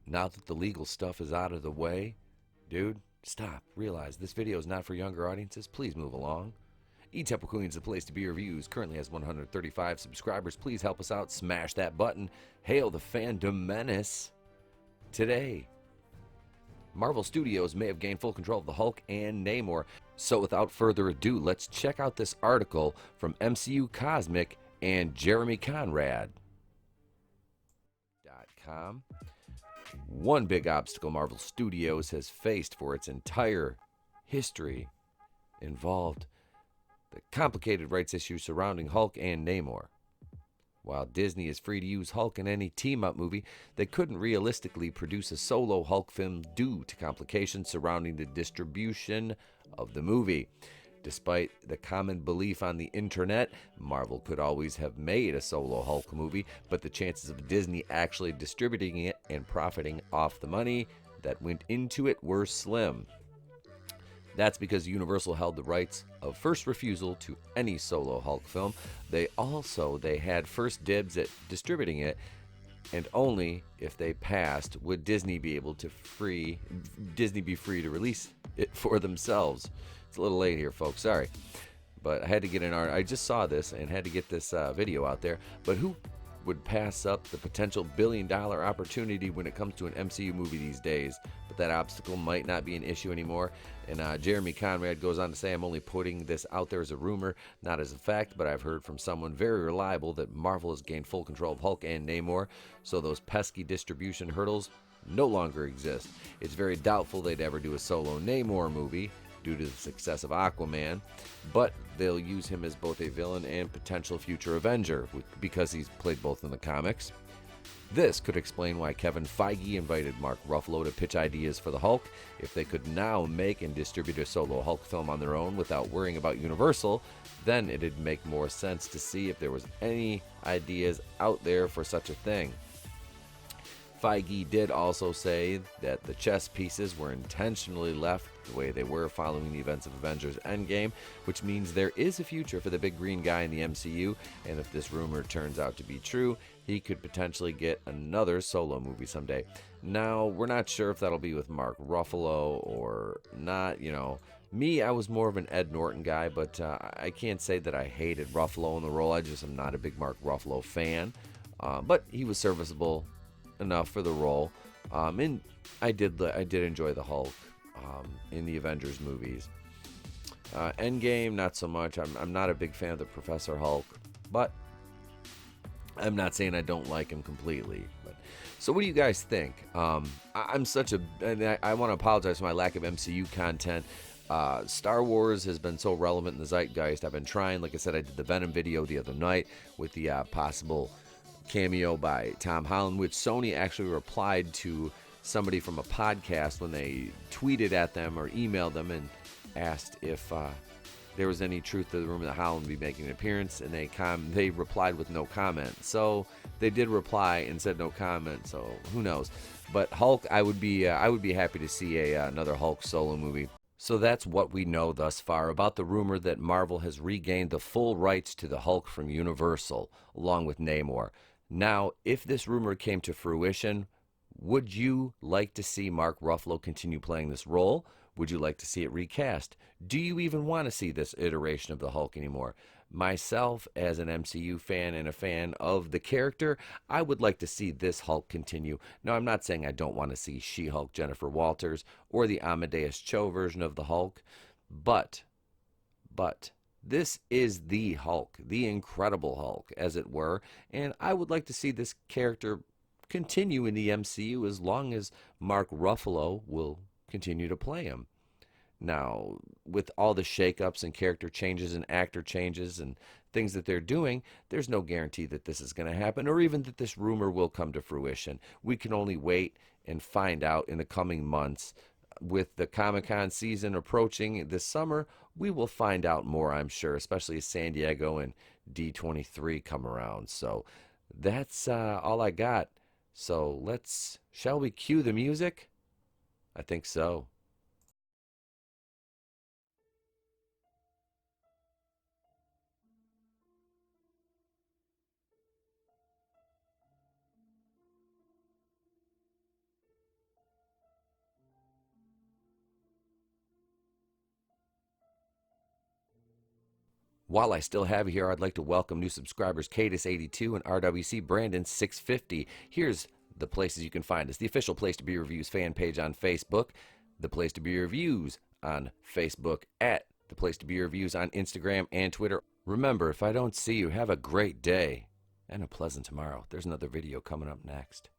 Now that the legal stuff is out of the way, dude, stop. Realize this video is not for younger audiences. Please move along. eTemple Queen is the place to be. Reviews currently has 135 subscribers. Please help us out. Smash that button. Hail the fandom menace. Today, Marvel Studios may have gained full control of the Hulk and Namor. So without further ado, let's check out this article from MCU Cosmic and Jeremy Conrad.com. One big obstacle Marvel Studios has faced for its entire history involved the complicated rights issues surrounding Hulk and Namor. While Disney is free to use Hulk in any team-up movie, they couldn't realistically produce a solo Hulk film due to complications surrounding the distribution of the movie. Despite the common belief on the internet, Marvel could always have made a solo Hulk movie, but the chances of Disney actually distributing it and profiting off the money that went into it were slim. That's because Universal held the rights of first refusal to any solo Hulk film. They had first dibs at distributing it, and only if they passed would Disney be free to release it for themselves. It's a little late here, folks. Sorry, but I had to get an art. I just saw this and had to get this video out there. But who would pass up the potential billion-dollar opportunity when it comes to an MCU movie these days? But that obstacle might not be an issue anymore. And Jeremy Conrad goes on to say, I'm only putting this out there as a rumor, not as a fact, but I've heard from someone very reliable that Marvel has gained full control of Hulk and Namor, so those pesky distribution hurdles no longer exist. It's very doubtful they'd ever do a solo Namor movie due to the success of Aquaman, but they'll use him as both a villain and potential future Avenger because he's played both in the comics. This could explain why Kevin Feige invited Mark Ruffalo to pitch ideas for the Hulk. If they could now make and distribute a solo Hulk film on their own without worrying about Universal, then it'd make more sense to see if there was any ideas out there for such a thing. Feige did also say that the chess pieces were intentionally left the way they were following the events of Avengers Endgame, which means there is a future for the big green guy in the MCU, and if this rumor turns out to be true, he could potentially get another solo movie someday. Now, we're not sure if that'll be with Mark Ruffalo or not, Me, I was more of an Ed Norton guy, but I can't say that I hated Ruffalo in the role. I just am not a big Mark Ruffalo fan, but he was serviceable enough for the role, and I did enjoy the Hulk in the Avengers movies. Endgame, not so much. I'm not a big fan of the Professor Hulk, but I'm not saying I don't like him completely. So what do you guys think? And I want to apologize for my lack of MCU content. Star Wars has been so relevant in the zeitgeist. I've been trying. Like I said, I did the Venom video the other night with the possible cameo by Tom Holland, which Sony actually replied to somebody from a podcast when they tweeted at them or emailed them and asked if there was any truth to the rumor that Holland would be making an appearance, and they replied with no comment. So they did reply and said no comment. So who knows? But Hulk, I would be happy to see another Hulk solo movie. So that's what we know thus far about the rumor that Marvel has regained the full rights to the Hulk from Universal, along with Namor. Now, if this rumor came to fruition, would you like to see Mark Ruffalo continue playing this role? Would you like to see it recast? Do you even want to see this iteration of the Hulk anymore? Myself, as an MCU fan and a fan of the character, I would like to see this Hulk continue. Now, I'm not saying I don't want to see She-Hulk Jennifer Walters or the Amadeus Cho version of the Hulk, but this is the Hulk, the Incredible Hulk, as it were, and I would like to see this character continue in the MCU as long as Mark Ruffalo will continue to play him. Now, with all the shakeups and character changes and actor changes and things that they're doing, there's no guarantee that this is going to happen or even that this rumor will come to fruition. We can only wait and find out in the coming months. With the Comic-Con season approaching this summer, we will find out more, I'm sure, especially as San Diego and D23 come around. So that's all I got. So shall we cue the music? I think so. While I still have you here, I'd like to welcome new subscribers Cadis82 and RWC Brandon 650. Here's the places you can find us. The official Place to Be Reviews fan page on Facebook, the Place to Be Reviews on Facebook, at the Place to Be Reviews on Instagram and Twitter. Remember, if I don't see you, have a great day and a pleasant tomorrow. There's another video coming up next.